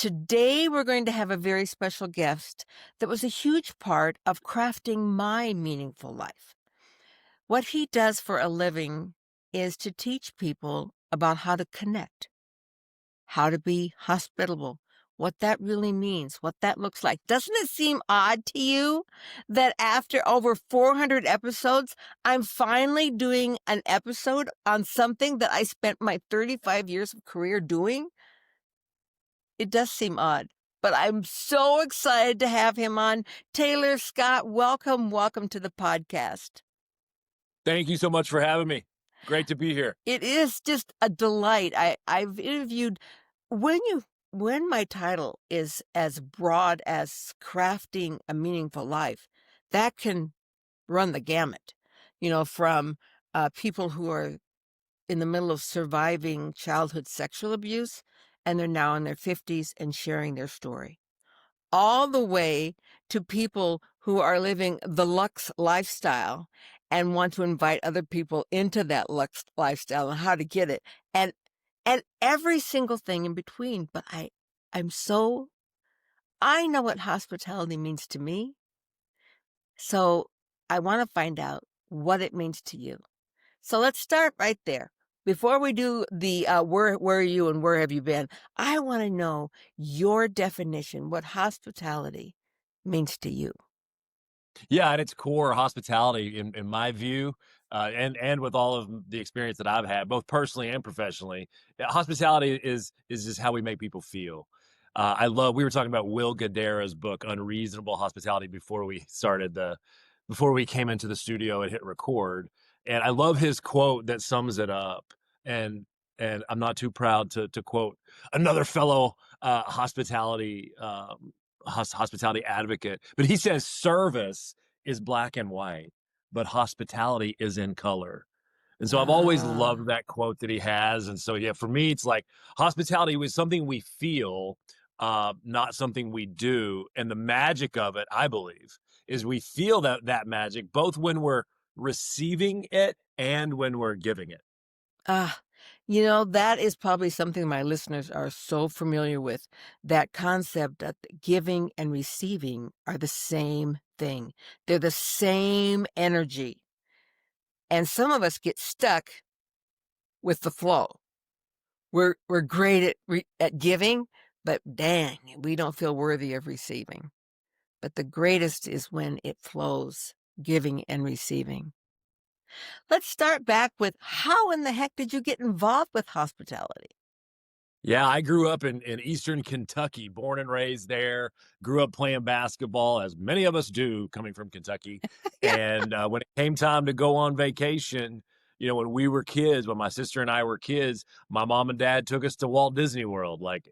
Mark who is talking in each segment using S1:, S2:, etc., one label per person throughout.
S1: today we're going to have a very special guest that was a huge part of crafting my meaningful life. What he does for a living is to teach people about how to connect, how to be hospitable, what that really means, what that looks like. Doesn't it seem odd to you that after over 400 episodes, I'm finally doing an episode on something that I spent my 35 years of career doing? It does seem odd, but I'm so excited to have him on. Taylor Scott, welcome to the podcast.
S2: Thank you so much for having me. Great to be here.
S1: It is just a delight. I've interviewed when my title is as broad as crafting a meaningful life, that can run the gamut, from people who are in the middle of surviving childhood sexual abuse and they're now in their 50s and sharing their story, all the way to people who are living the luxe lifestyle and want to invite other people into that luxe lifestyle and how to get it, and every single thing in between. But I know what hospitality means to me, so I want to find out what it means to you. So let's start right there. Before we do the where are you and where have you been, I want to know your definition, what hospitality means to you.
S2: Yeah, at its core, hospitality, in my view, and with all of the experience that I've had, both personally and professionally, hospitality is just how we make people feel. We were talking about Will Guidara's book, Unreasonable Hospitality, before we came into the studio and hit record. And I love his quote that sums it up. And I'm not too proud to quote another fellow hospitality advocate, but he says service is black and white, but hospitality is in color. And so I've always
S1: Ah,
S2: loved that quote that he has. And so, yeah, for me, it's like hospitality was something we feel, not something we do. And the magic of it, I believe, is we feel that magic both when we're receiving it and when we're giving it.
S1: ah, that is probably something my listeners are so familiar with. That concept that giving and receiving are the same thing. They're the same energy. And some of us get stuck with the flow. We're great at giving, but dang, we don't feel worthy of receiving. But the greatest is when it flows, giving and receiving. Let's start back with how in the heck did you get involved with hospitality?
S2: Yeah, I grew up in Eastern Kentucky, born and raised there, grew up playing basketball, as many of us do coming from Kentucky.
S1: Yeah.
S2: And when it came time to go on vacation, when we were kids, when my sister and I were kids, my mom and dad took us to Walt Disney World. Like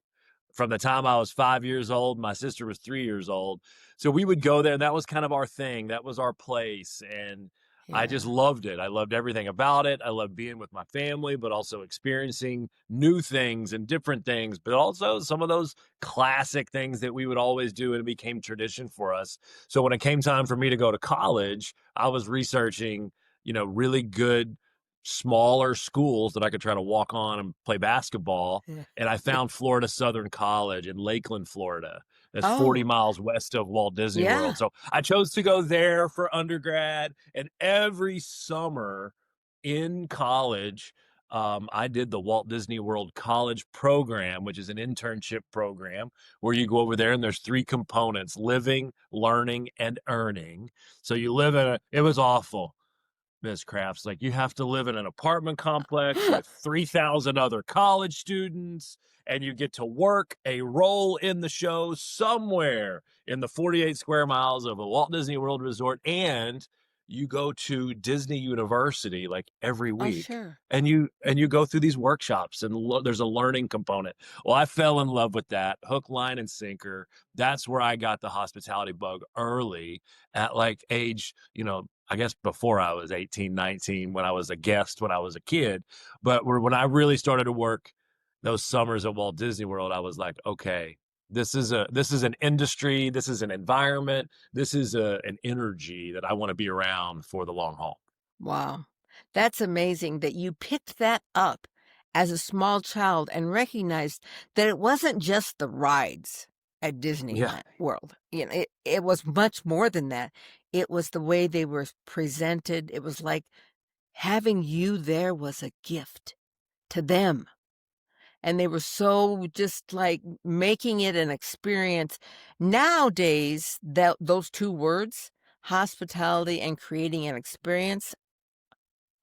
S2: from the time I was 5 years old, my sister was 3 years old. So we would go there, and that was kind of our thing. That was our place. And I just
S1: Yeah.
S2: loved it. I loved everything about it. I loved being with my family, but also experiencing new things and different things, but also some of those classic things that we would always do, and it became tradition for us. So when it came time for me to go to college, I was researching, really good smaller schools that I could try to walk on and play basketball.
S1: Yeah.
S2: And I
S1: Yeah.
S2: found Florida Southern College in Lakeland, Florida. That's 40
S1: Oh,
S2: miles west of Walt Disney
S1: yeah.
S2: World. So I chose to go there for undergrad. And every summer in college, I did the Walt Disney World College Program, which is an internship program where you go over there and there's three components: living, learning, and earning. So you live it was awful. Miss Crafts, like you have to live in an apartment complex with 3,000 other college students, and you get to work a role in the show somewhere in the 48 square miles of a Walt Disney World resort, and you go to Disney University like every
S1: Oh,
S2: week,
S1: sure.
S2: and you go through these workshops, and there's a learning component. Well, I fell in love with that, hook, line, and sinker. That's where I got the hospitality bug early at like age, I guess before I was 18, 19, when I was a guest, when I was a kid. But when I really started to work those summers at Walt Disney World, I was like, okay, this is an industry, this is an environment, this is an energy that I want to be around for the long haul.
S1: Wow. That's amazing that you picked that up as a small child and recognized that it wasn't just the rides at
S2: Yeah,
S1: Disneyland World. It was much more than that. It was the way they were presented. It was like having you there was a gift to them. And they were so just like making it an experience. Nowadays, that those two words, hospitality and creating an experience,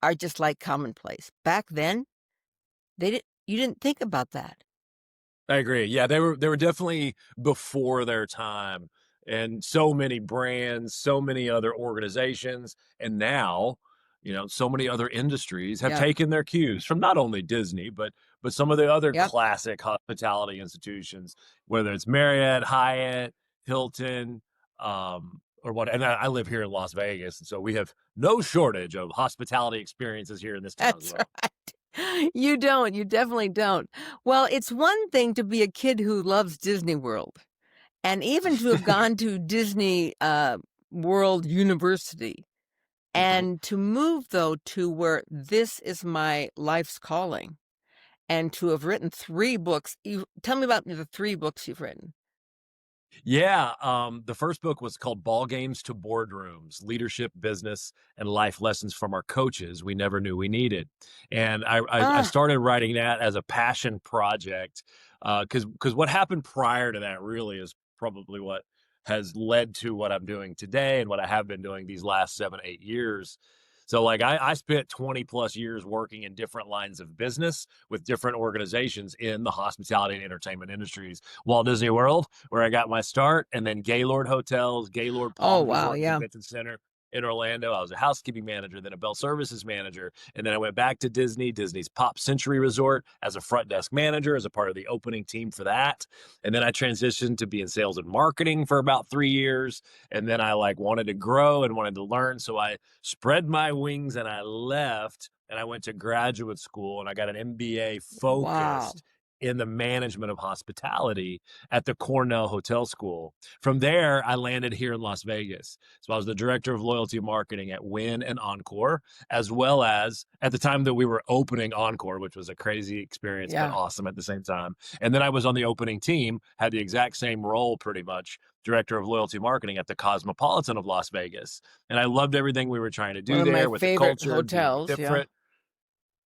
S1: are just like commonplace. Back then, you didn't think about that.
S2: I agree. Yeah, they were definitely before their time, and so many brands, so many other organizations, and now, so many other industries have
S1: Yeah.
S2: taken their cues from not only Disney, but some of the other
S1: Yep.
S2: classic hospitality institutions, whether it's Marriott, Hyatt, Hilton, or what. And I live here in Las Vegas, and so we have no shortage of hospitality experiences here in this town as
S1: That's
S2: well.
S1: right. You don't, you definitely don't. Well, it's one thing to be a kid who loves Disney World, and even to have gone to Disney, World University,
S2: Mhm.
S1: and to move, though, to where this is my life's calling, and to have written 3 books. You tell me about the 3 books you've written.
S2: Yeah, the first book was called Ball Games to Boardrooms: Leadership, Business, and Life Lessons from Our Coaches We Never Knew We Needed. And I
S1: Ah,
S2: started writing that as a passion project, because what happened prior to that really is probably what has led to what I'm doing today and what I have been doing these last 7, 8 years. So, like, I spent 20 plus years working in different lines of business with different organizations in the hospitality and entertainment industries. Walt Disney World, where I got my start, and then Gaylord Hotels, Gaylord
S1: oh,
S2: Palms
S1: wow,
S2: Resort and
S1: yeah.
S2: Convention Center in Orlando. I was a housekeeping manager, then a Bell Services manager, and then I went back to Disney's Pop Century Resort as a front desk manager, as a part of the opening team for that. And then I transitioned to be in sales and marketing for about 3 years. And then I like wanted to grow and wanted to learn, so I spread my wings and I left and I went to graduate school and I got an MBA
S1: Wow.
S2: focused in the management of hospitality at the Cornell Hotel School. From there, I landed here in Las Vegas. So I was the director of loyalty marketing at Wynn and Encore, as well as at the time that we were opening Encore, which was a crazy experience, but
S1: Yeah.
S2: awesome at the same time. And then I was on the opening team, had the exact same role pretty much, director of loyalty marketing at the Cosmopolitan of Las Vegas. And I loved everything we were trying to
S1: One
S2: do
S1: of my
S2: there with the
S1: favorite
S2: culture and being
S1: hotels, yeah.
S2: different.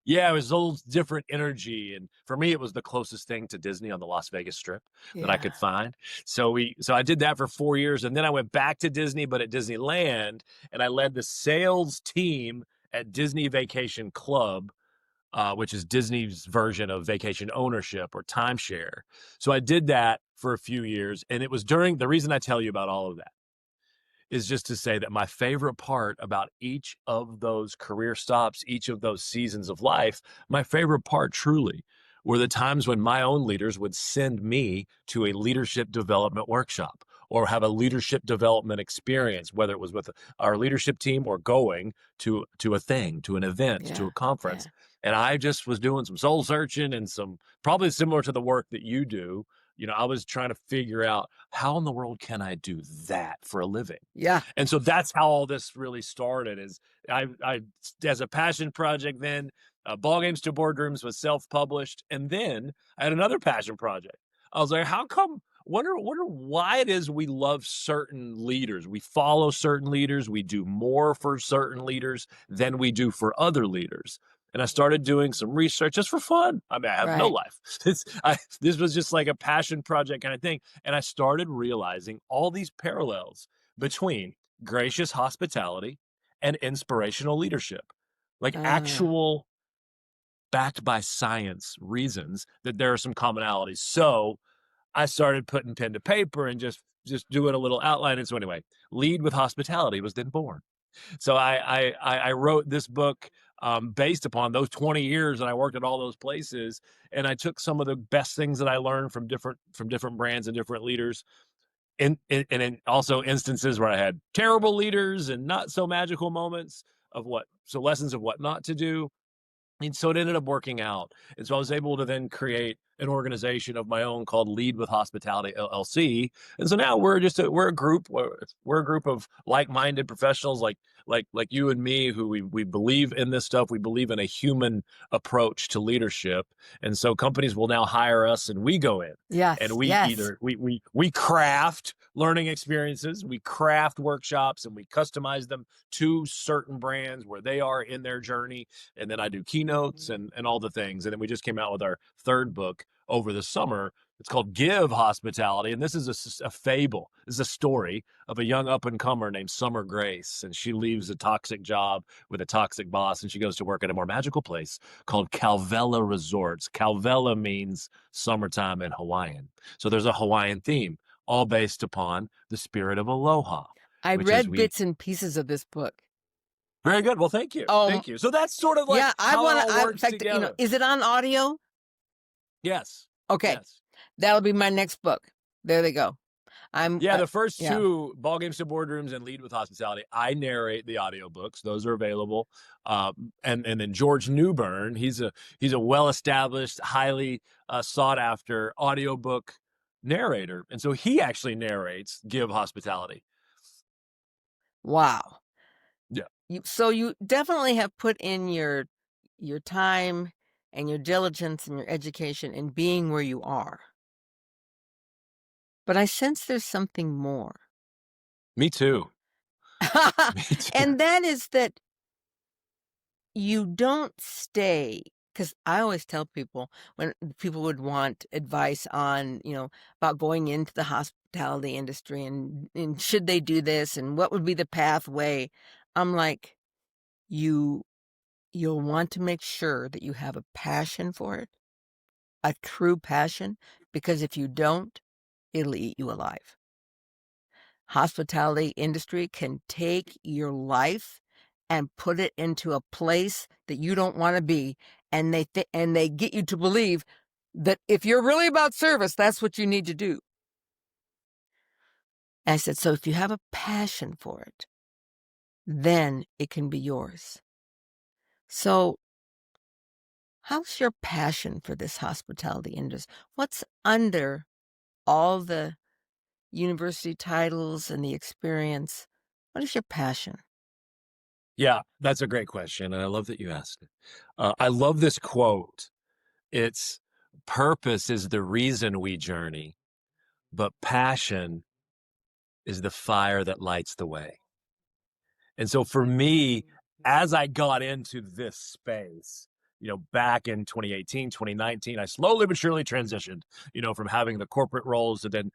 S2: Yeah, it was a little different energy, and for me, it was the closest thing to Disney on the Las Vegas Strip that I
S1: Yeah.
S2: could find. So I did that for 4 years, and then I went back to Disney, but at Disneyland, and I led the sales team at Disney Vacation Club, which is Disney's version of vacation ownership or timeshare. So I did that for a few years, and it was during the reason I tell you about all of that is just to say that my favorite part about each of those career stops, each of those seasons of life, my favorite part truly were the times when my own leaders would send me to a leadership development workshop or have a leadership development experience, whether it was with our leadership team or going to a thing, to an event, to
S1: Yeah.
S2: a conference.
S1: Yeah.
S2: And I just was doing some soul searching and some probably similar to the work that you do. I was trying to figure out how in the world can I do that for a living?
S1: Yeah.
S2: And so that's how all this really started. Is I as a passion project. Then Ball Games to Boardrooms was self-published, and then I had another passion project. I was like, how come? Wonder why it is we love certain leaders. We follow certain leaders. We do more for certain leaders than we do for other leaders. And I started doing some research just for fun. I mean, I have no
S1: Right.
S2: life. This was just like a passion project kind of thing. And I started realizing all these parallels between gracious hospitality and inspirational leadership, like
S1: Uh,
S2: actual backed by science reasons that there are some commonalities. So I started putting pen to paper and just doing a little outline. And so anyway, Lead with Hospitality was then born. So I wrote this book based upon those 20 years that I worked at all those places, and I took some of the best things that I learned from different brands and different leaders, and in also instances where I had terrible leaders and not so magical moments of what so lessons of what not to do, And so it ended up working out. And so I was able to then create an organization of my own called Lead with Hospitality LLC. And so now we're a group, we're a group of like-minded professionals like you and me who we believe in this stuff. We believe in a human approach to leadership. And so companies will now hire us and we go in and
S1: Yes,
S2: we
S1: yes.
S2: either we craft learning experiences, we craft workshops and we customize them to certain brands where they are in their journey, and then I do keynotes and all the things. And then we just came out with our third book over the summer. It's called Give Hospitality, and this is a fable. This is a story of a young up and comer named Summer Grace, and she leaves a toxic job with a toxic boss, and she goes to work at a more magical place called Calvella Resorts. Calvella means summertime in Hawaiian, so there's a Hawaiian theme, all based upon the spirit of aloha,
S1: I
S2: which is
S1: read
S2: we.
S1: bits and pieces of this book.
S2: Very good. Well, thank you.
S1: Um,
S2: Thank you. So that's sort of like
S1: yeah, I
S2: how it
S1: want
S2: all
S1: to, in
S2: works
S1: fact,
S2: together.
S1: is it on audio?
S2: Yes.
S1: Okay.
S2: Yes.
S1: That'll be my next book. There they go.
S2: Yeah, the first
S1: yeah.
S2: two, Ball Games to Boardrooms and Lead with Hospitality, I narrate the audiobooks. Those are available. And then George Newbern, he's a well-established, highly sought after audiobook narrator. And so he actually narrates Give Hospitality.
S1: Wow.
S2: Yeah.
S1: So you definitely have put in your time and your diligence and your education in being where you are. But I sense there's something more.
S2: Me too. Me too.
S1: And that is that you don't stay, because I always tell people when people would want advice on, about going into the hospitality industry and should they do this and what would be the pathway. I'm like, you'll want to make sure that you have a passion for it, a true passion, because if you don't, it'll eat you alive. Hospitality industry can take your life and put it into a place that you don't want to be, and they get you to believe that if you're really about service, that's what you need to do. And I said, so if you have a passion for it, then it can be yours. So how's your passion for this hospitality industry? What's under all the university titles and the experience? What is your passion?
S2: Yeah, that's a great question. And I love that you asked it. I love this quote. It's purpose is the reason we journey, but passion is the fire that lights the way. And so for me, as I got into this space, back in 2018, 2019, I slowly but surely transitioned, from having the corporate roles to then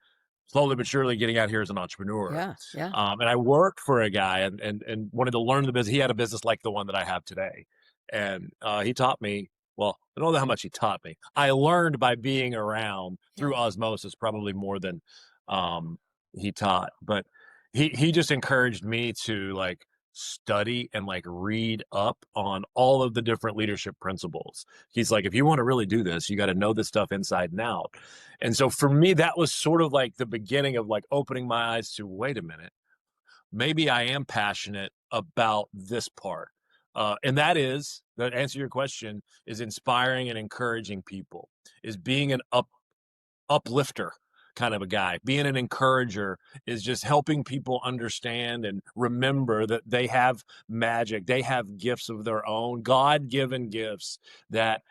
S2: slowly but surely getting out here as an entrepreneur.
S1: Yeah, yeah.
S2: And I worked for a guy and wanted to learn the business. He had a business like the one that I have today. And he taught me, well, I don't know how much he taught me. I learned by being around through osmosis, probably more than he taught. But he just encouraged me to like study and like read up on all of the different leadership principles. He's like, if you want to really do this, you got to know this stuff inside and out. And so for me, that was sort of like the beginning of like opening my eyes to, wait a minute, maybe I am passionate about this part. And that is, to answer your question, is inspiring and encouraging people, is being an uplifter kind of a guy. Being an encourager is just helping people understand and remember that they have magic, they have gifts of their own, God-given gifts that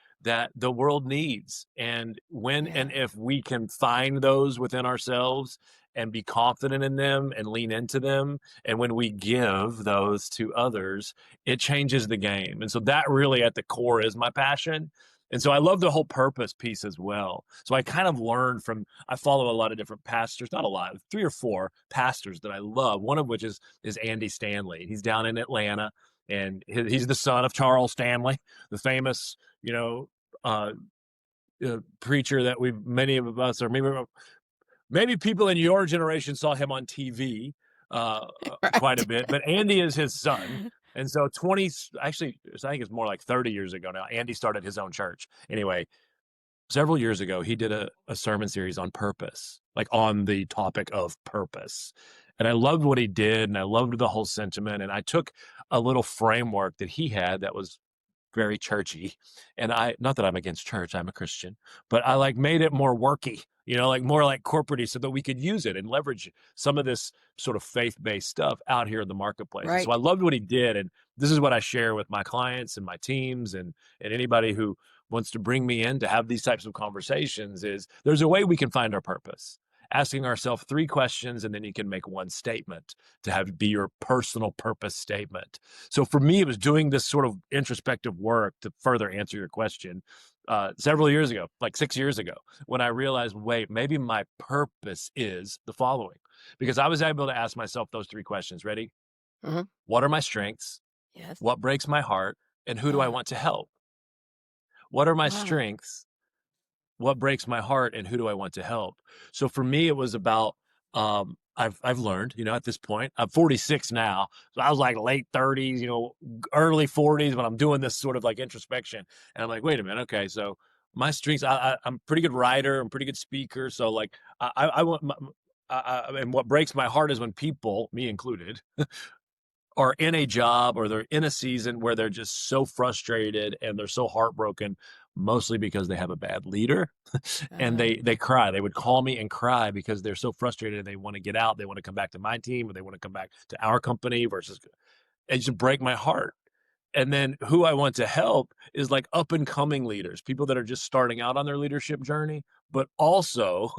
S2: the world needs. And when and if we can find those within ourselves and be confident in them and lean into them, and when we give those to others, it changes the game. And so that really at the core is my passion. And so I love the whole purpose piece as well. So I kind of learned I follow a lot of different pastors, not a lot, 3 or 4 pastors that I love. One of which is Andy Stanley. He's down in Atlanta, and he's the son of Charles Stanley, the famous, preacher that many of us, or maybe people in your generation saw him on TV quite a bit, but Andy is his son. And so actually, I think it's more like 30 years ago now, Andy started his own church. Anyway, several years ago, he did a sermon series on purpose, like on the topic of purpose. And I loved what he did, and I loved the whole sentiment. And I took a little framework that he had that was very churchy. And I, not that I'm against church, I'm a Christian, but I like made it more worky, like more like corporate so that we could use it and leverage some of this sort of faith-based stuff out here in the marketplace. And so I
S1: Right.
S2: loved what he did. And this is what I share with my clients and my teams and anybody who wants to bring me in to have these types of conversations is there's a way we can find our purpose. Asking ourselves 3 questions, and then you can make 1 statement to have be your personal purpose statement. So for me, it was doing this sort of introspective work to further answer your question several years ago, like 6 years ago, when I realized, wait, maybe my purpose is the following. Because I was able to ask myself those 3 questions. Ready?
S1: Hmm.
S2: What are my strengths?
S1: Yes.
S2: What breaks my heart? And who do I
S1: Ah,
S2: want to help? What are my
S1: wow.
S2: strengths? What breaks my heart and who do I want to help? So for me, it was about I've learned, at this point, I'm 46 now. So I was like late 30s, early 40s when I'm doing this sort of like introspection. And I'm like, wait a minute, okay, so my strengths, I'm a pretty good writer, I'm a pretty good speaker. So like I want and what breaks my heart is when people, me included, are in a job or they're in a season where they're just so frustrated and they're so heartbroken, mostly because they have a bad leader and
S1: Ah,
S2: they cry. They would call me and cry because they're so frustrated and they want to get out. They want to come back to my team or they want to come back to our company versus it just break my heart. And then who I want to help is like up and coming leaders, people that are just starting out on their leadership journey, but also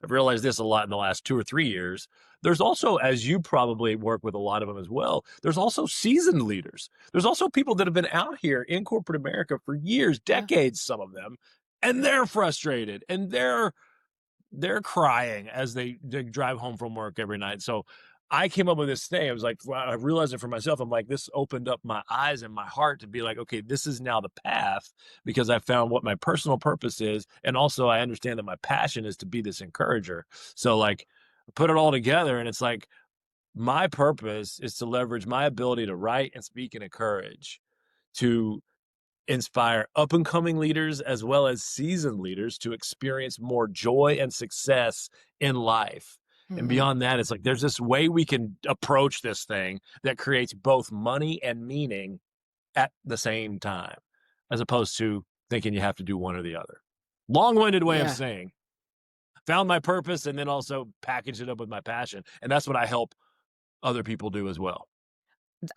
S2: I've realized this a lot in the last 2 or 3 years. There's also, as you probably work with a lot of them as well, there's also seasoned leaders. There's also people that have been out here in corporate America for years,
S1: yeah.
S2: decades, some of them, and they're frustrated and they're crying as they drive home from work every night. So I came up with this thing. I was like, well, I realized it for myself. I'm like, this opened up my eyes and my heart to be like, okay, this is now the path because I found what my personal purpose is. And also I understand that my passion is to be this encourager. So like put it all together and it's like my purpose is to leverage my ability to write and speak and encourage to inspire up and coming leaders as well as seasoned leaders to experience more joy and success in life. And
S1: Hmm.
S2: beyond that, it's like there's this way we can approach this thing that creates both money and meaning at the same time, as opposed to thinking you have to do one or the other. Long winded way of
S1: Yeah.
S2: saying, found my purpose and then also packaged it up with my passion. And that's what I help other people do as well.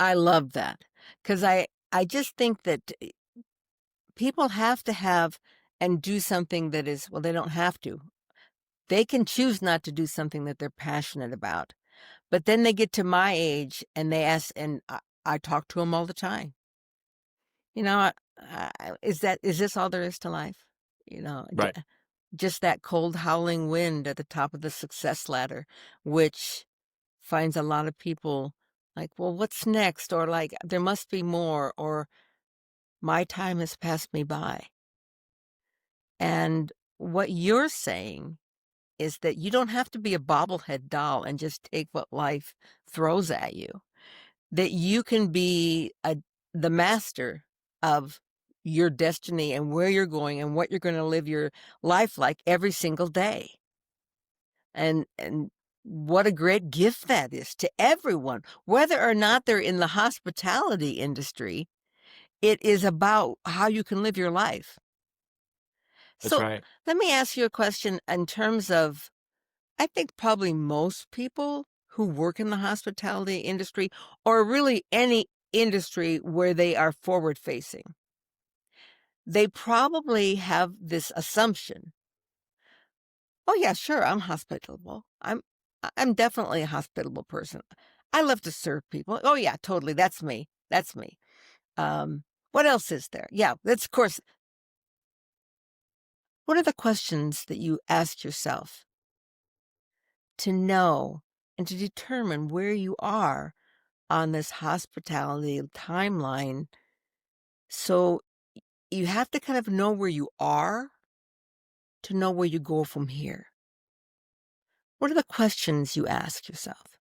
S1: I love that because I just think that people have to have and do something that is, well, they don't have to. They can choose not to do something that they're passionate about. But then they get to my age and they ask, and I talk to them all the time. Is this all there is to life? You know, j-
S2: Right.
S1: just that cold howling wind at the top of the success ladder, which finds a lot of people like, well, what's next? Or like, there must be more, or my time has passed me by. And what you're saying is that you don't have to be a bobblehead doll and just take what life throws at you. That you can be the master of your destiny and where you're going and what you're going to live your life like every single day. And what a great gift that is to everyone, whether or not they're in the hospitality industry. It is about how you can live your life.
S2: That's
S1: So
S2: right.
S1: let me ask you a question in terms of, I think probably most people who work in the hospitality industry, or really any industry where they are forward facing, they probably have this assumption, oh yeah, sure, I'm hospitable. I'm definitely a hospitable person. I love to serve people. Oh yeah, totally. That's me. That's me. Um, what else is there? Yeah, that's of course. What are the questions that you ask yourself to know and to determine where you are on this hospitality timeline? So you have to kind of know where you are to know where you go from here. What are the questions you ask yourself?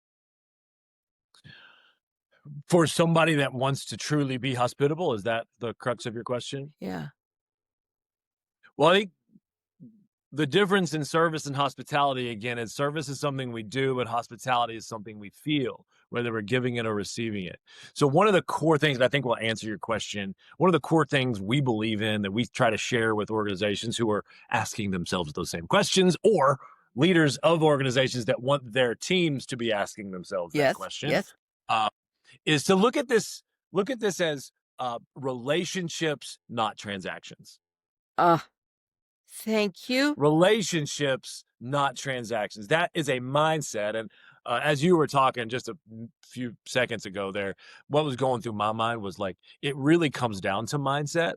S2: For somebody that wants to truly be hospitable, is that the crux of your question?
S1: Yeah.
S2: Well, I think the difference in service and hospitality, again, is service is something we do, but hospitality is something we feel, whether we're giving it or receiving it. So one of the core things, I think will answer your question, one of the core things we believe in that we try to share with organizations who are asking themselves those same questions, or leaders of organizations that want their teams to be asking themselves that
S1: Yes,
S2: question,
S1: yes.
S2: uh, is to look at this as relationships, not transactions.
S1: Ah, thank you.
S2: Relationships, not transactions. That is a mindset. And as you were talking just a few seconds ago there, what was going through my mind was like, it really comes down to mindset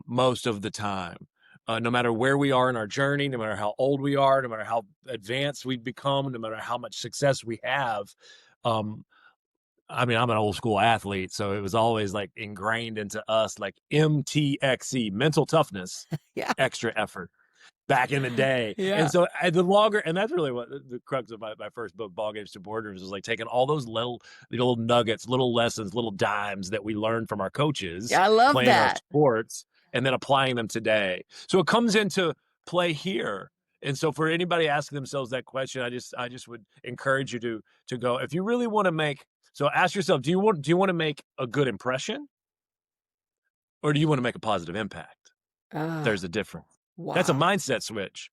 S2: most of the time. No matter where we are in our journey, no matter how old we are, no matter how advanced we've become, no matter how much success we have. Um, I mean, I'm an old school athlete, so it was always like ingrained into us, like MTXE, mental toughness,
S1: Yeah.
S2: extra effort back in the day. And
S1: Yeah.
S2: so the longer, and that's really what the crux of my first book, Ball Games to Boardrooms, was like taking all those little nuggets, little lessons, little dimes that we learned from our coaches
S1: Yeah, I love
S2: playing our
S1: that.
S2: sports and then applying them today. So it comes into play here. And so for anybody asking themselves that question, I just would encourage you to go, if you really want to make, so ask yourself, do you want to make a good impression, or do you want to make a positive impact?
S1: Ah,
S2: There's a difference. That's a
S1: wow.
S2: mindset switch.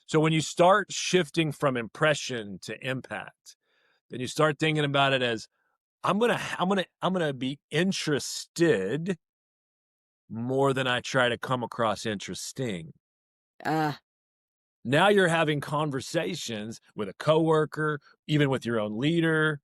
S2: So when you start shifting from impression to impact, then you start thinking about it as I'm gonna be interested more than I try to come across interesting.
S1: Ah,
S2: Now you're having conversations with a coworker, even with your own leader,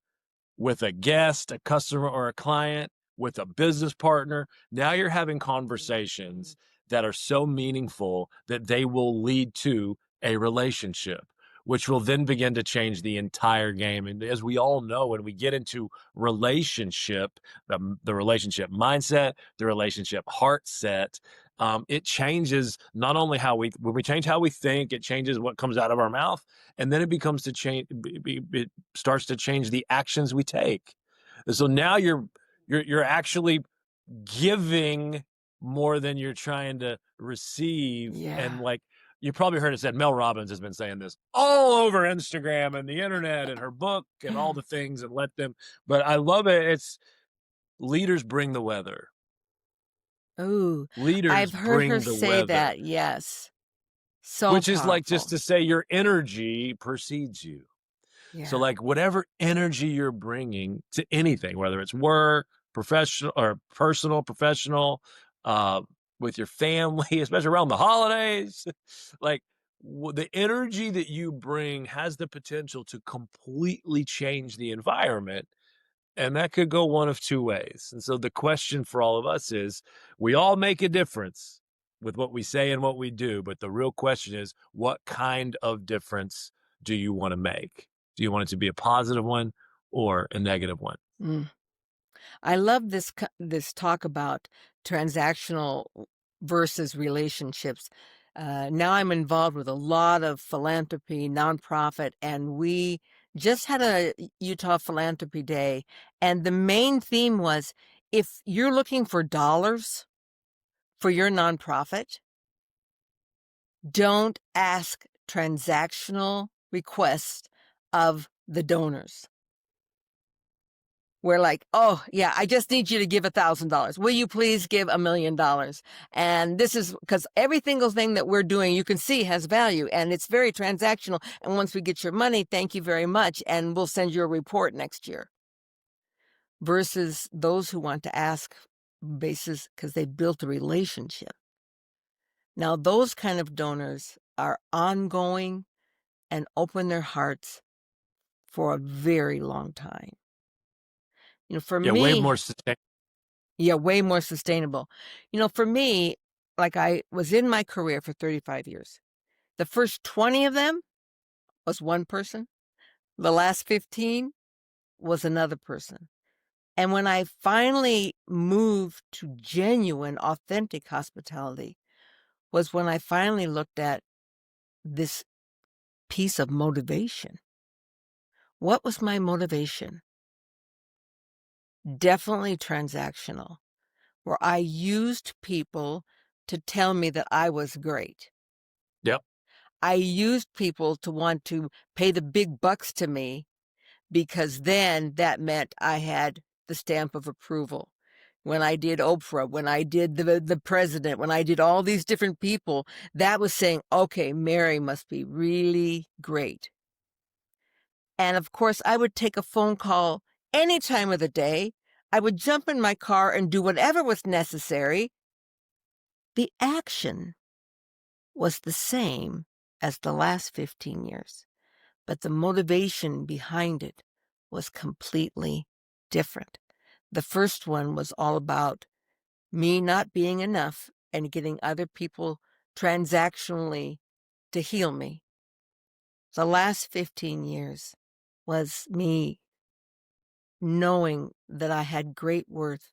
S2: with a guest, a customer, or a client, with a business partner. Now you're having conversations that are so meaningful that they will lead to a relationship, which will then begin to change the entire game. And as we all know, when we get into relationship, the relationship mindset, the relationship heart set, it changes not only when we change how we think, it changes what comes out of our mouth, and then it becomes to change. It starts to change the actions we take. And so now you're actually giving more than you're trying to receive. And
S1: yeah.
S2: like you probably heard it said, Mel Robbins has been saying this all over Instagram and the internet and her book and all the things, and let them. But I love it. It's leaders bring the weather.
S1: Ooh,
S2: Leaders
S1: I've heard her
S2: bring the
S1: say
S2: weather,
S1: that, yes. So
S2: which is like just
S1: powerful.
S2: to say your energy precedes you. So,
S1: Yeah.
S2: like, whatever energy you're bringing to anything, whether it's work, professional or personal, professional, uh, with your family, especially around the holidays, like the energy that you bring has the potential to completely change the environment. And that could go one of two ways. And so the question for all of us is, we all make a difference with what we say and what we do. But the real question is, what kind of difference do you want to make? Do you want it to be a positive one or a negative one?
S1: Mm. I love this talk about transactional versus relationships. Now I'm involved with a lot of philanthropy, nonprofit, and we just had a Utah Philanthropy Day, and the main theme was if you're looking for dollars for your nonprofit, don't ask transactional requests of the donors. We're like, "Oh, yeah, I just need you to give $1,000. Will you please give $1,000,000?" And this is because every single thing that we're doing, you can see has value, and it's very transactional, and once we get your money, thank you very much, and we'll send you a report next year. Versus those who want to ask basis because they built a relationship. Now, those kind of donors are ongoing and open their hearts for a very long time. For
S2: Yeah, way
S1: me,
S2: more sustain.
S1: yeah, way more sustainable. For me, like I was in my career for 35 years. The first 20 of them was one person. The last 15 was another person. And when I finally moved to genuine, authentic hospitality, was when I finally looked at this piece of motivation. What was my motivation? Definitely transactional, where I used people to tell me that I was great.
S2: Yep.
S1: I used people to want to pay the big bucks to me because then that meant I had the stamp of approval. When I did Oprah, when I did the president, when I did all these different people, that was saying, "Okay, Mary must be really great." And of course, I would take a phone call any time of the day. I would jump in my car and do whatever was necessary. The action was the same as the last 15 years, but the motivation behind it was completely different. The first one was all about me not being enough and getting other people transactionally to heal me. The last 15 years was me knowing that I had great worth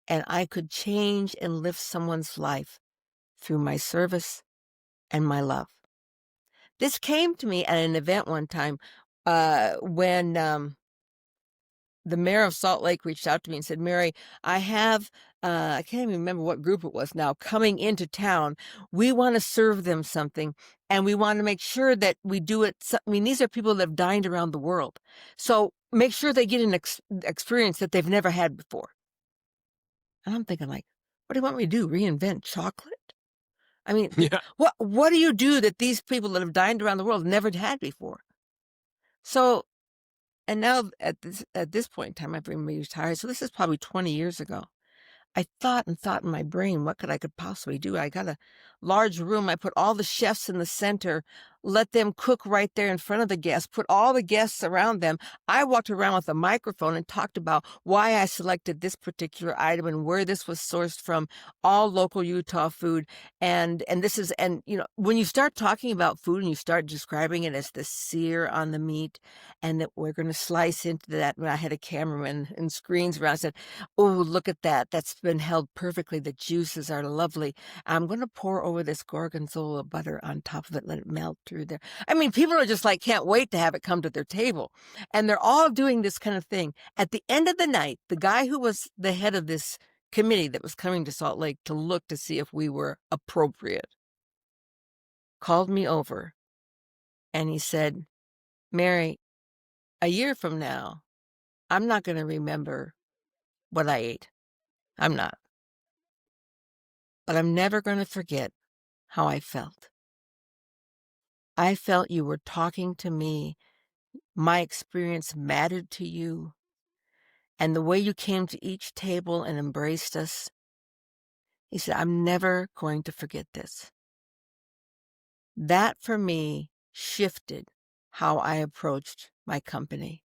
S1: and I could change and lift someone's life through my service and my love. This came to me at an event one time when the mayor of Salt Lake reached out to me and said, Mary, I have, I can't even remember what group it was now, coming into town. We want to serve them something and we want to make sure that we do it. I mean, these are people that have dined around the world. So make sure they get an experience that they've never had before. And I'm thinking like, what do you want me to do? Reinvent chocolate? I mean,
S2: Yeah.
S1: what do you do that these people that have dined around the world never had before? So, and now at this point in time, I've been retired. So this is probably 20 years ago. I thought and thought in my brain, what I could possibly do? I got a large room. I put all the chefs in the center, let them cook right there in front of the guests, put all the guests around them. I walked around with a microphone and talked about why I selected this particular item and where this was sourced from, all local Utah food. And this is, and you know, when you start talking about food and you start describing it as the sear on the meat and that we're going to slice into that, when I had a cameraman and screens around, I said, oh, look at that. That's been held perfectly. The juices are lovely. I'm going to pour over this gorgonzola butter on top of it, let it melt through there. I mean, people are just like, can't wait to have it come to their table. And they're all doing this kind of thing. At the end of the night, the guy who was the head of this committee that was coming to Salt Lake to look to see if we were appropriate called me over and he said, Mary, a year from now, I'm not going to remember what I ate. I'm not. But I'm never going to forget how I felt. I felt you were talking to me. My experience mattered to you. And the way you came to each table and embraced us, he said, I'm never going to forget this. That for me shifted how I approached my company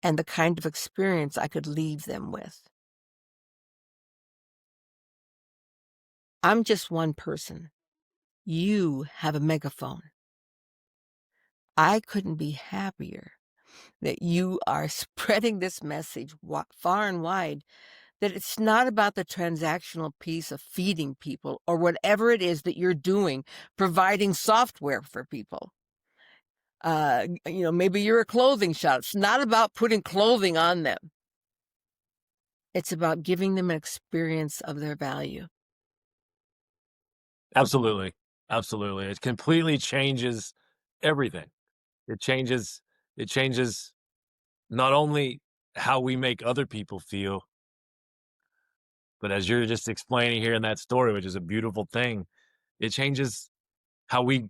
S1: and the kind of experience I could leave them with. I'm just one person. You have a megaphone. I couldn't be happier that you are spreading this message far and wide, that it's not about the transactional piece of feeding people or whatever it is that you're doing, providing software for people. You know, maybe you're a clothing shop. It's not about putting clothing on them. It's about giving them an experience of their value.
S2: Absolutely. Absolutely. It completely changes everything. It changes it changes not only how we make other people feel, but as you're just explaining here in that story, which is a beautiful thing, it changes how we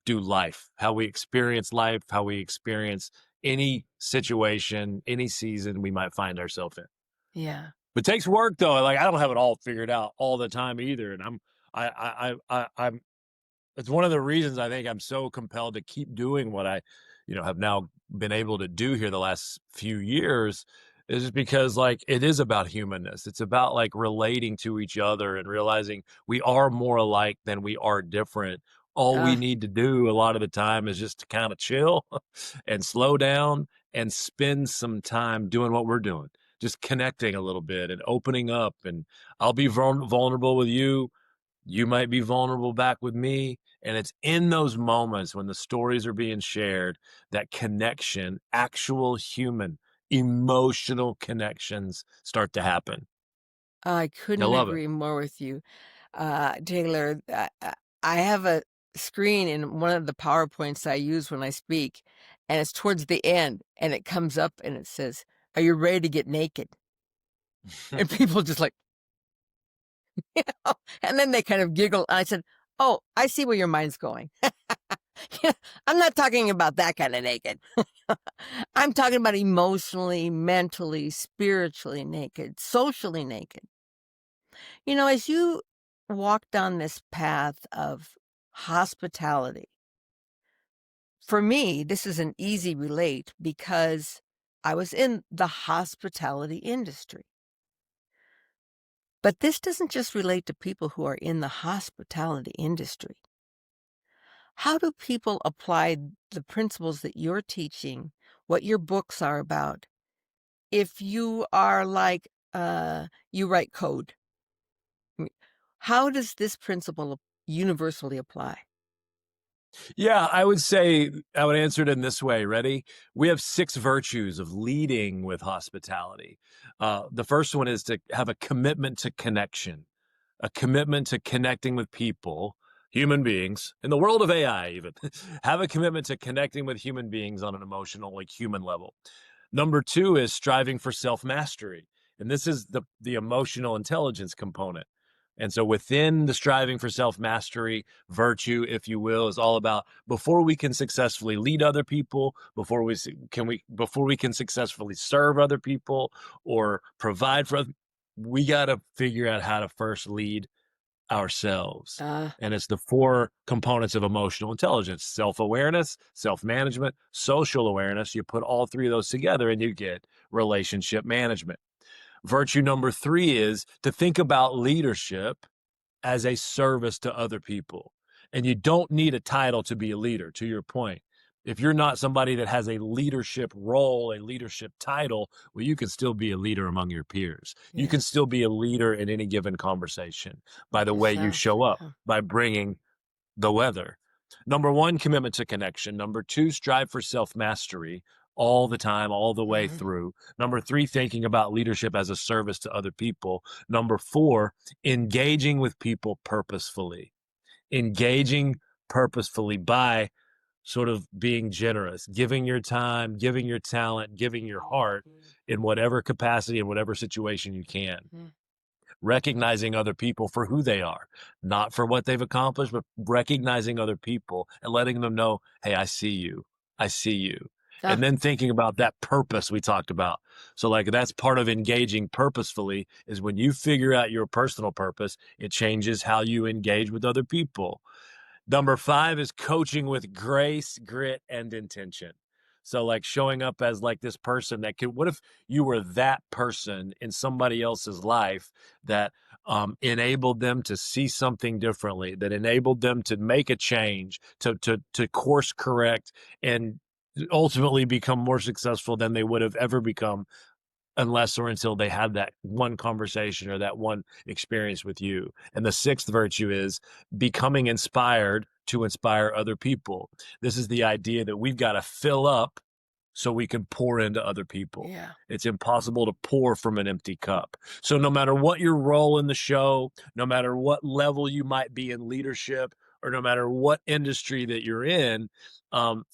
S2: do life, how we experience life, how we experience any situation, any season we might find ourselves in.
S1: Yeah.
S2: It takes work though. Like I don't have it all figured out all the time either. And I'm it's one of the reasons I think I'm so compelled to keep doing what I, have now been able to do here the last few years is just because like it is about humanness. It's about like relating to each other and realizing we are more alike than we are different. All we
S1: Uh,
S2: need to do a lot of the time is just to kind of chill and slow down and spend some time doing what we're doing, just connecting a little bit and opening up. And I'll be vulnerable with you. You might be vulnerable back with me. And it's in those moments when the stories are being shared that connection, actual human, emotional connections start to happen.
S1: I
S2: I
S1: couldn't
S2: love it.
S1: agree more with you, Taylor. I have a screen in one of the PowerPoints I use when I speak, and it's towards the end, and it comes up and it says, "Are you ready to get naked?" And people just like, you and then they kind of giggle. And I said, "Oh, I see where your mind's going." Yeah, I'm not talking about that kind of naked. I'm talking about emotionally, mentally, spiritually naked, socially naked. As you walk down this path of hospitality, for me, this is an easy relate because I was in the hospitality industry. But this doesn't just relate to people who are in the hospitality industry. How do people apply the principles that you're teaching, what your books are about, if you are like, you write code? Mm, How does this principle universally apply?
S2: Yeah, I would say I would answer it in this way. Ready? We have 6 virtues of leading with hospitality. The first one is to have a commitment to connection, a commitment to connecting with people, human beings, in the world of AI even. Have a commitment to connecting with human beings on an emotional, like human level. Number 2 is striving for self-mastery, and this is the emotional intelligence component. And so within the striving for self-mastery, virtue, if you will, is all about before we can successfully lead other people, before we can successfully serve other people or provide for we got to figure out how to first lead ourselves.
S1: Uh,
S2: And it's the 4 components of emotional intelligence: self-awareness, self-management, social awareness. You put all 3 of those together and you get relationship management. Virtue number 3 is to think about leadership as a service to other people. And you don't need a title to be a leader, to your point. If you're not somebody that has a leadership role, a leadership title, well, you can still be a leader among your peers. You can
S1: yes,
S2: still be a leader in any given conversation by the way you
S1: yourself.
S2: show up,
S1: Yeah.
S2: by bringing the weather. Number 1, commitment to connection. Number 2, strive for self-mastery all the time, all the way
S1: Mhm.
S2: through. Number 3, thinking about leadership as a service to other people. Number 4, engaging with people purposefully. Engaging purposefully by sort of being generous, giving your time, giving your talent, giving your heart in whatever capacity, in whatever situation you can,
S1: Mhm.
S2: recognizing other people for who they are, not for what they've accomplished, but recognizing other people and letting them know, hey, I see you. I see you.
S1: Ah,
S2: And then thinking about that purpose we talked about. So, like, that's part of engaging purposefully is when you figure out your personal purpose, it changes how you engage with other people. Number 5 is coaching with grace, grit, and intention. So, like, showing up as like this person that could, what if you were that person in somebody else's life that enabled them to see something differently, that enabled them to make a change, to course correct, and ultimately become more successful than they would have ever become unless or until they had that one conversation or that one experience with you. And the 6th virtue is becoming inspired to inspire other people. This is the idea that we've got to fill up so we can pour into other people.
S1: yeah.
S2: It's impossible to pour from an empty cup. So no matter what your role in the show, no matter what level you might be in leadership, or no matter what industry that you're in,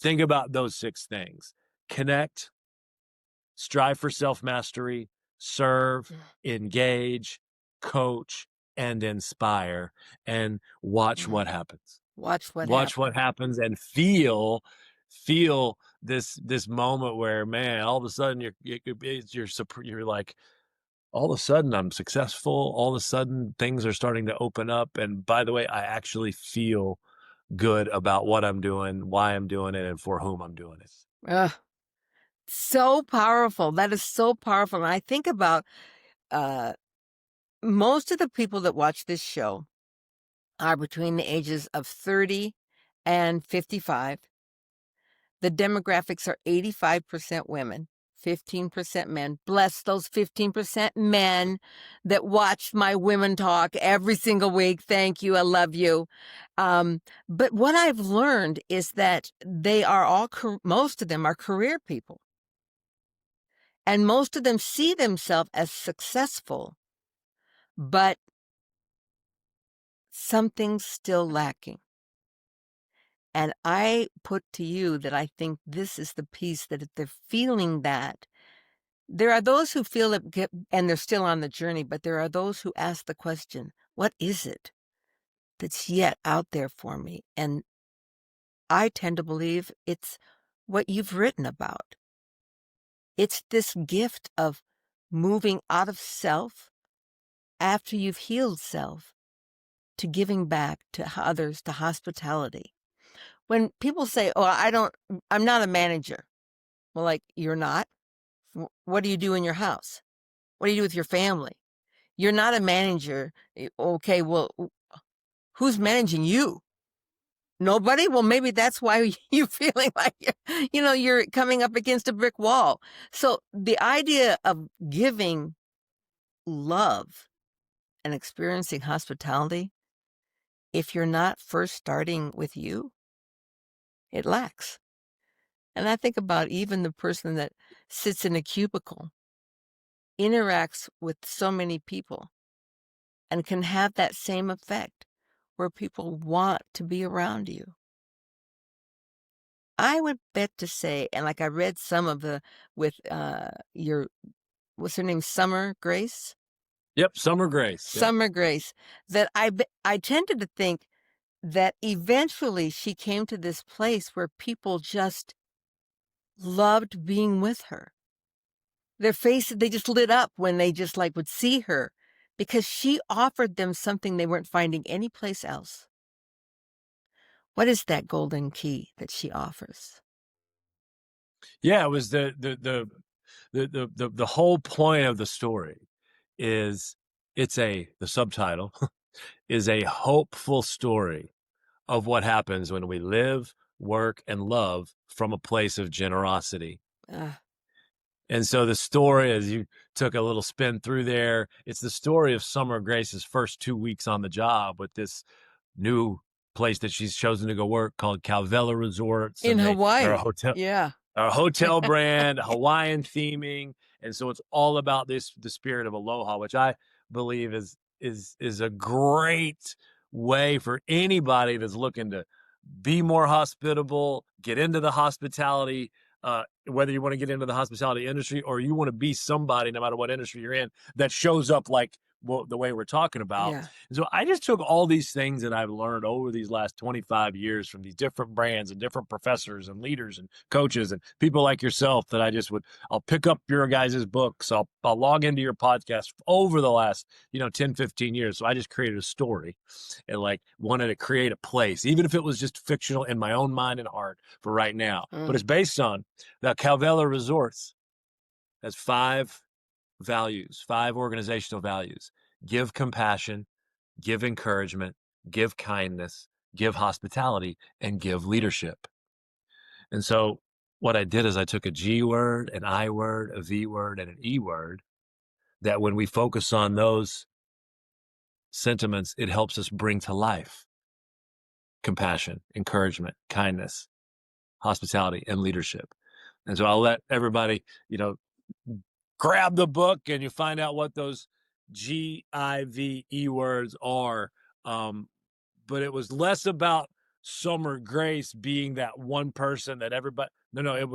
S2: think about those 6 things: connect, strive for self-mastery, serve,
S1: Mm.
S2: engage, coach, and inspire, and watch
S1: Mhm.
S2: what happens.
S1: Watch what
S2: Watch what
S1: happens.
S2: happens and feel this moment where, man, all of a sudden you're like, all of a sudden I'm successful. All of a sudden things are starting to open up. And by the way, I actually feel good about what I'm doing, why I'm doing it, and for whom I'm doing it.
S1: Ugh, so powerful. That is so powerful. And I think about uh, most of the people that watch this show are between the ages of 30 and 55. The demographics are 85% women, 15% men. Bless those 15% men that watch my women talk every single week. Thank you. I love you. But what I've learned is that they are all, most of them are career people. And most of them see themselves as successful, but something's still lacking. And I put to you that I think this is the piece that if they're feeling that, there are those who feel it and they're still on the journey, but there are those who ask the question, what is it that's yet out there for me? And I tend to believe it's what you've written about. It's this gift of moving out of self after you've healed self to giving back to others, to hospitality. When people say, "Oh, I'm not a manager." Well, like, you're not? What do you do in your house? What do you do with your family? You're not a manager. Okay, well, who's managing you? Nobody? Well, maybe that's why you're feeling like you're coming up against a brick wall. So the idea of giving love and experiencing hospitality, if you're not first starting with you, it lacks. And I think about even the person that sits in a cubicle, interacts with so many people, and can have that same effect where people want to be around you. I would bet to say, and like I read some of the with your what's her name, Summer Grace?
S2: Yep, Summer Grace. Yep.
S1: Summer Grace, that I tended to think that eventually she came to this place where people just loved being with her. Their faces, they just lit up when they just like would see her because she offered them something they weren't finding anyplace else. What is that golden key that she offers?
S2: Yeah, it was the whole point of the story is the subtitle is a hopeful story of what happens when we live, work, and love from a place of generosity.
S1: Uh,
S2: And so the story, as you took a little spin through there, it's the story of Summer Grace's first 2 weeks on the job with this new place that she's chosen to go work called Calvella Resorts,
S1: in
S2: and they're a
S1: Hawaii.
S2: hotel
S1: Yeah.
S2: a hotel brand, Hawaiian theming, and so it's all about the spirit of aloha, which I believe is a great way for anybody that's looking to be more hospitable, get into the hospitality, whether you want to get into the hospitality industry or you want to be somebody, no matter what industry you're in, that shows up like the way we're talking about.
S1: Yeah.
S2: And so I just took all these things that I've learned over these last 25 years from these different brands and different professors and leaders and coaches and people like yourself that I'll pick up your guys' books. I'll log into your podcast over the last, 10, 15 years. So I just created a story and like wanted to create a place, even if it was just fictional in my own mind and heart for right now. But it's based on the Calvella Resorts. Has 5 values, 5 organizational values: give compassion, give encouragement, give kindness, give hospitality, and give leadership. And so what I did is I took a G word, an I word, a V word, and an E word, that when we focus on those sentiments, it helps us bring to life compassion, encouragement, kindness, hospitality, and leadership. And so I'll let everybody, grab the book and you find out what those GIVE words are. But it was less about Summer Grace being that one person that everybody, no,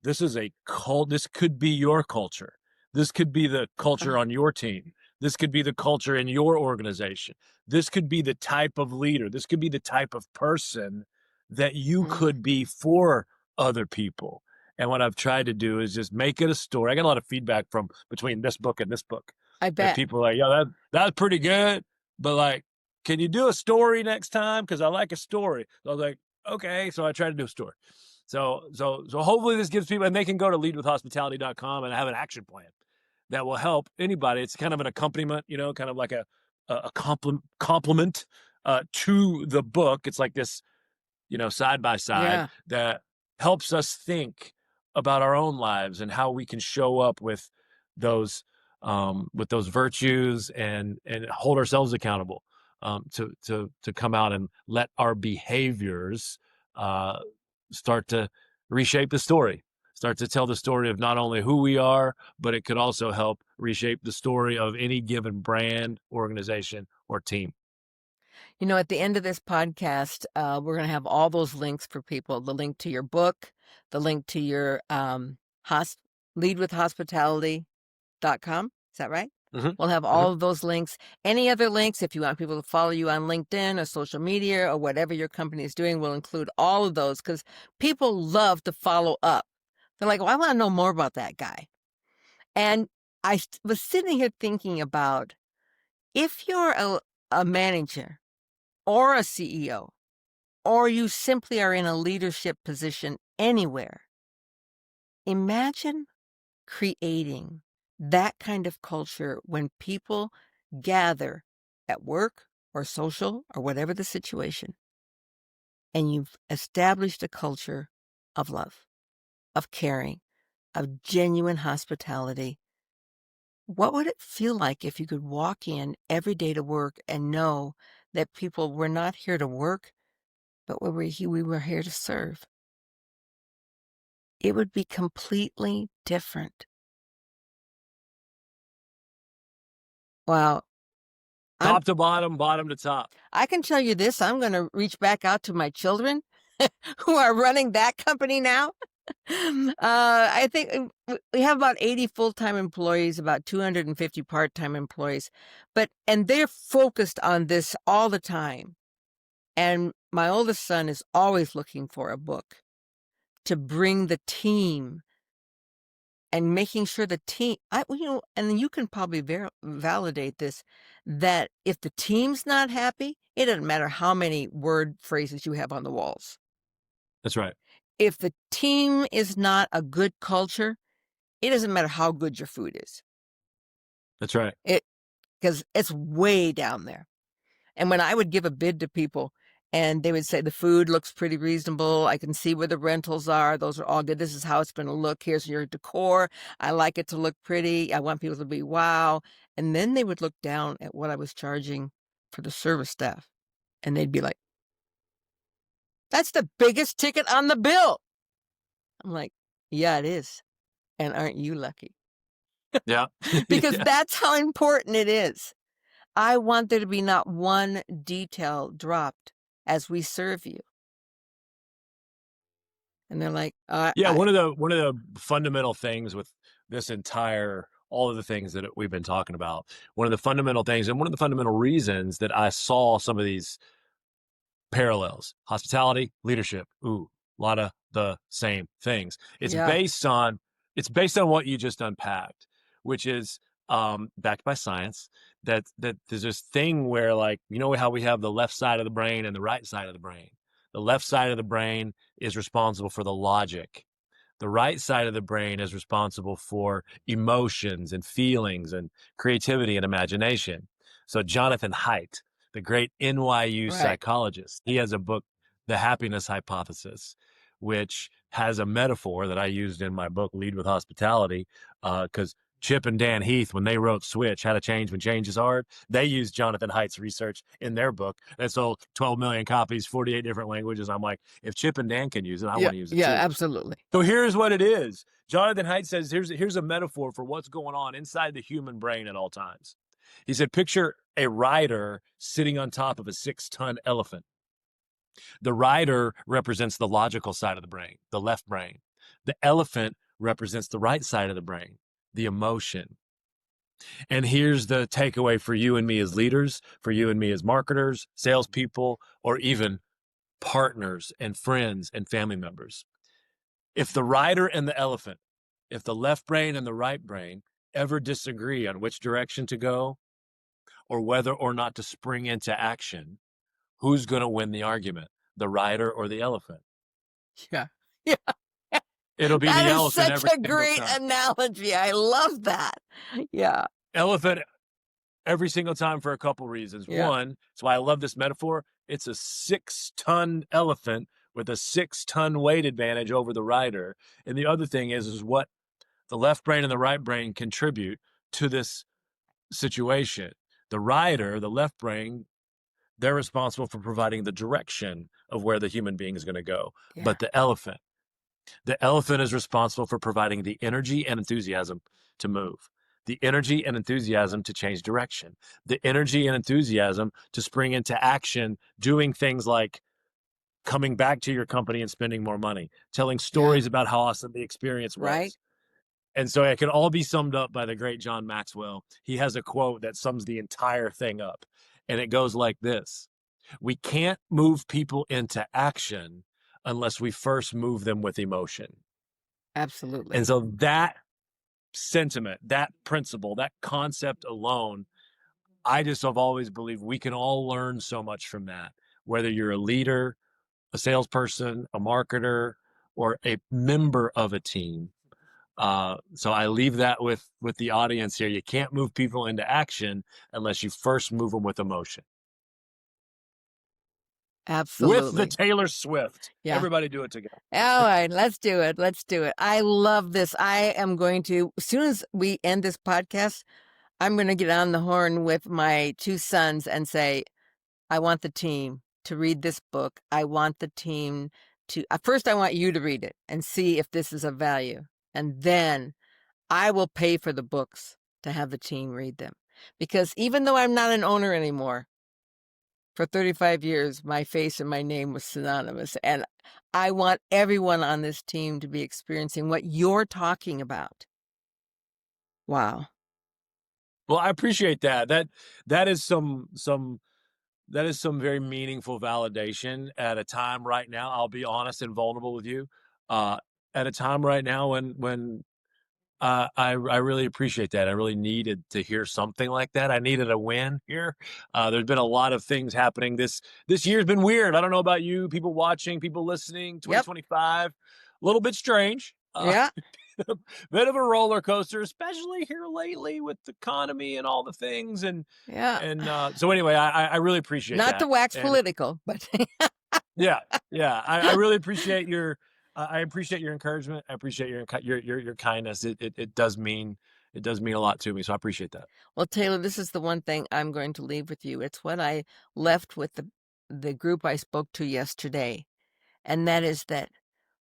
S2: this is a cult. This could be your culture. This could be the culture on your team. This could be the culture in your organization. This could be the type of leader. This could be the type of person that you could be for other people. And what I've tried to do is just make it a story. I got a lot of feedback from between this book and this book.
S1: I
S2: That
S1: bet.
S2: people are like, yeah, that's pretty good. But like, can you do a story next time? Because I like a story. So I was like, okay. So I tried to do a story. So hopefully this gives people, and they can go to leadwithhospitality.com and have an action plan that will help anybody. It's kind of an accompaniment, kind of like a complement to the book. It's like this, side by side
S1: Yeah.
S2: that helps us think about our own lives and how we can show up those with those virtues and hold ourselves accountable, to come out and let our behaviors start to reshape the story, start to tell the story of not only who we are, but it could also help reshape the story of any given brand, organization, or team.
S1: At the end of this podcast, we're going to have all those links for people, the link to your book, the link to your hosp leadwithhospitality.com. Is that right?
S2: Mhm,
S1: We'll have
S2: mhm.
S1: all of those links. Any other links, if you want people to follow you on LinkedIn or social media or whatever your company is doing, we'll include all of those because people love to follow up. They're like, well, I want to know more about that guy. And was sitting here thinking about if you're a manager or a CEO, or you simply are in a leadership position anywhere, imagine creating that kind of culture when people gather at work or social or whatever the situation, and you've established a culture of love, of caring, of genuine hospitality. What would it feel like if you could walk in every day to work and know that people were not here to work, but we were here to serve? It would be completely different. Wow. I'm
S2: Top to bottom, bottom to top.
S1: I can tell you this, I'm gonna reach back out to my children who are running that company now. I think we have about 80 full-time employees, about 250 part-time employees, and they're focused on this all the time. And my oldest son is always looking for a book to bring the team and making sure the team, and you can probably validate this, that if the team's not happy, it doesn't matter how many word phrases you have on the walls.
S2: That's right.
S1: If the team is not a good culture, it doesn't matter how good your food is.
S2: That's right.
S1: Because it's way down there. And when I would give a bid to people and they would say, the food looks pretty reasonable. I can see where the rentals are. Those are all good. This is how it's going to look. Here's your decor. I like it to look pretty. I want people to be wow. And then they would look down at what I was charging for the service staff. And they'd be like, that's the biggest ticket on the bill. I'm like, yeah, it is. And aren't you lucky?
S2: Yeah.
S1: Because
S2: Yeah.
S1: that's how important it is. I want there to be not one detail dropped as we serve you. And they're like,
S2: Yeah, one of the fundamental things with this entire all of the things that we've been talking about, one of the fundamental things and one of the fundamental reasons that I saw some of these parallels, hospitality, leadership, ooh, a lot of the same things.
S1: yeah,
S2: It's based on what you just unpacked, which is backed by science. That there's this thing where, like, you know how we have the left side of the brain and the right side of the brain. The left side of the brain is responsible for the logic. The right side of the brain is responsible for emotions and feelings and creativity and imagination. So Jonathan Haidt, the great NYU
S1: right.
S2: psychologist, he has a book, The Happiness Hypothesis, which has a metaphor that I used in my book, Lead with Hospitality, because Chip and Dan Heath, when they wrote Switch, How to Change When Change is Hard, they used Jonathan Haidt's research in their book. That sold 12 million copies, 48 different languages. I'm like, if Chip and Dan can use it, I
S1: Yeah,
S2: want to use it
S1: yeah,
S2: too.
S1: absolutely.
S2: So here's what it is. Jonathan Haidt says here's a metaphor for what's going on inside the human brain at all times. He said, picture a rider sitting on top of a 6-ton elephant. The rider represents the logical side of the brain, the left brain. The elephant represents the right side of the brain, the emotion. And here's the takeaway for you and me as leaders, for you and me as marketers, salespeople, or even partners and friends and family members. If the rider and the elephant, if the left brain and the right brain ever disagree on which direction to go or whether or not to spring into action, who's going to win the argument, the rider or the elephant?
S1: Yeah. Yeah.
S2: It'll be
S1: That
S2: the
S1: is
S2: elephant
S1: such
S2: every
S1: a
S2: single
S1: great
S2: time.
S1: analogy. I love that. Yeah.
S2: Elephant every single time for a couple reasons.
S1: Yeah.
S2: One, that's why I love this metaphor. It's a 6-ton elephant with a 6-ton weight advantage over the rider. And the other thing is what the left brain and the right brain contribute to this situation. The rider, the left brain, they're responsible for providing the direction of where the human being is going to go.
S1: Yeah.
S2: But the elephant is responsible for providing the energy and enthusiasm to move. the energy and enthusiasm to change direction, the energy and enthusiasm to spring into action, doing things like coming back to your company and spending more money, telling
S1: Yeah.
S2: stories about how awesome the experience
S1: Right.
S2: was. And so it can all be summed up by the great John Maxwell. He has a quote that sums the entire thing up. And it goes like this: we can't move people into action unless we first move them with emotion. And
S1: Absolutely.
S2: so that sentiment, that principle, that concept alone, I just have always believed we can all learn so much from that. Whether you're a leader, a salesperson, a marketer, or a member of a team. So I leave that with the audience here. You can't move people into action unless you first move them with emotion. With the
S1: Absolutely.
S2: Taylor Swift.
S1: Yeah.
S2: Everybody do it together.
S1: All right, let's do it. Let's do it. I love this. I am going to, as soon as we end this podcast, I'm going to get on the horn with my two sons and say, I want the team to read this book. I want the team to, first, I want you to read it and see if this is of value. And then I will pay for the books to have the team read them. Because even though I'm not an owner anymore, for 35 years, my face and my name was synonymous. And I want everyone on this team to be experiencing what you're talking about. Wow.
S2: Well, I appreciate that. That is some very meaningful validation at a time right now. I'll be honest and vulnerable with you. Uh, at a time right now when I really appreciate that. I really needed to hear something like that. I needed a win here. There's been a lot of things happening. This year's been weird. I don't know about you, people watching, people listening.
S1: Yep.
S2: 2025, a little bit strange.
S1: Yeah.
S2: Bit of a roller coaster, especially here lately with the economy and all the things. And
S1: Yeah.
S2: so anyway, I really appreciate
S1: Not to
S2: that.
S1: wax
S2: And
S1: political, but
S2: yeah, yeah, I really appreciate your I appreciate your encouragement. I appreciate your kindness. It does mean a lot to me. So I appreciate that.
S1: well, Taylor, this is the one thing I'm going to leave with you. It's what I left with the group I spoke to yesterday. And that is that,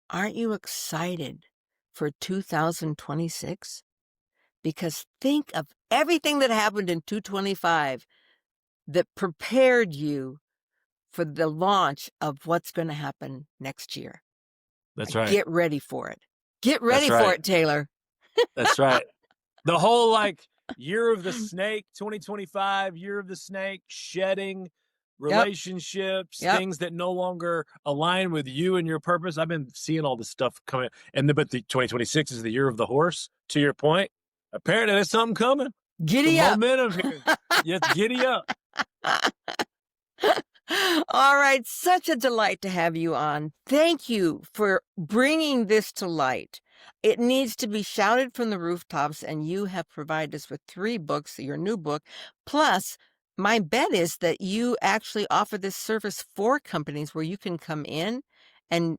S1: aren't you excited for 2026? Because think of everything that happened in 225 that prepared you for the launch of what's going to happen next year.
S2: That's right.
S1: Get ready for it. Get
S2: That's
S1: ready for
S2: right.
S1: it, Taylor.
S2: That's right. The whole year of the snake, 2025, year of the snake, shedding
S1: Yep.
S2: relationships,
S1: Yep.
S2: things that no longer align with you and your purpose. I've been seeing all this stuff coming. But the 2026 is the year of the horse, to your point. Apparently there's something coming.
S1: Giddy
S2: Some
S1: up.
S2: momentum here. Yes, giddy up.
S1: All right. Such a delight to have you on. Thank you for bringing this to light. It needs to be shouted from the rooftops, and you have provided us with 3 books, your new book. Plus, my bet is that you actually offer this service for companies where you can come in, and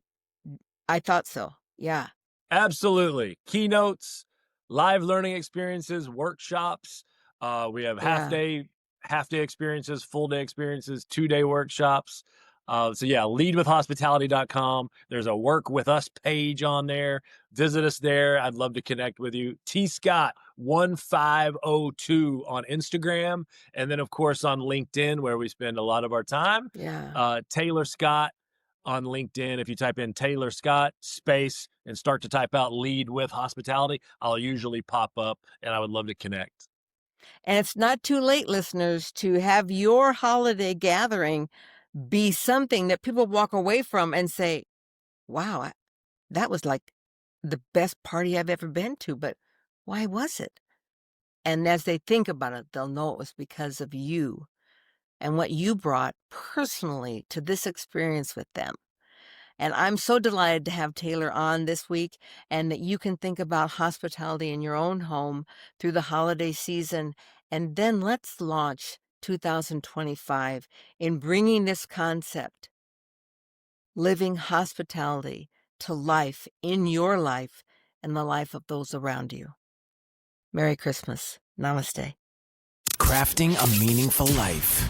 S1: I thought so. Yeah.
S2: Absolutely. Keynotes, live learning experiences, workshops. We have
S1: Yeah.
S2: half day experiences, full day experiences, 2-day workshops. So yeah, leadwithhospitality.com. There's a work with us page on there. Visit us there. I'd love to connect with you. T Scott 1502 on Instagram. And then of course on LinkedIn, where we spend a lot of our time.
S1: Yeah.
S2: Taylor Scott on LinkedIn. If you type in Taylor Scott space and start to type out lead with hospitality, I'll usually pop up, and I would love to connect.
S1: And it's not too late, listeners, to have your holiday gathering be something that people walk away from and say, wow, that was like the best party I've ever been to, but why was it? And as they think about it, they'll know it was because of you and what you brought personally to this experience with them. And I'm so delighted to have Taylor on this week, and that you can think about hospitality in your own home through the holiday season. And then let's launch 2025 in bringing this concept, living hospitality, to life in your life and the life of those around you. Merry Christmas. Namaste.
S3: Crafting a meaningful life.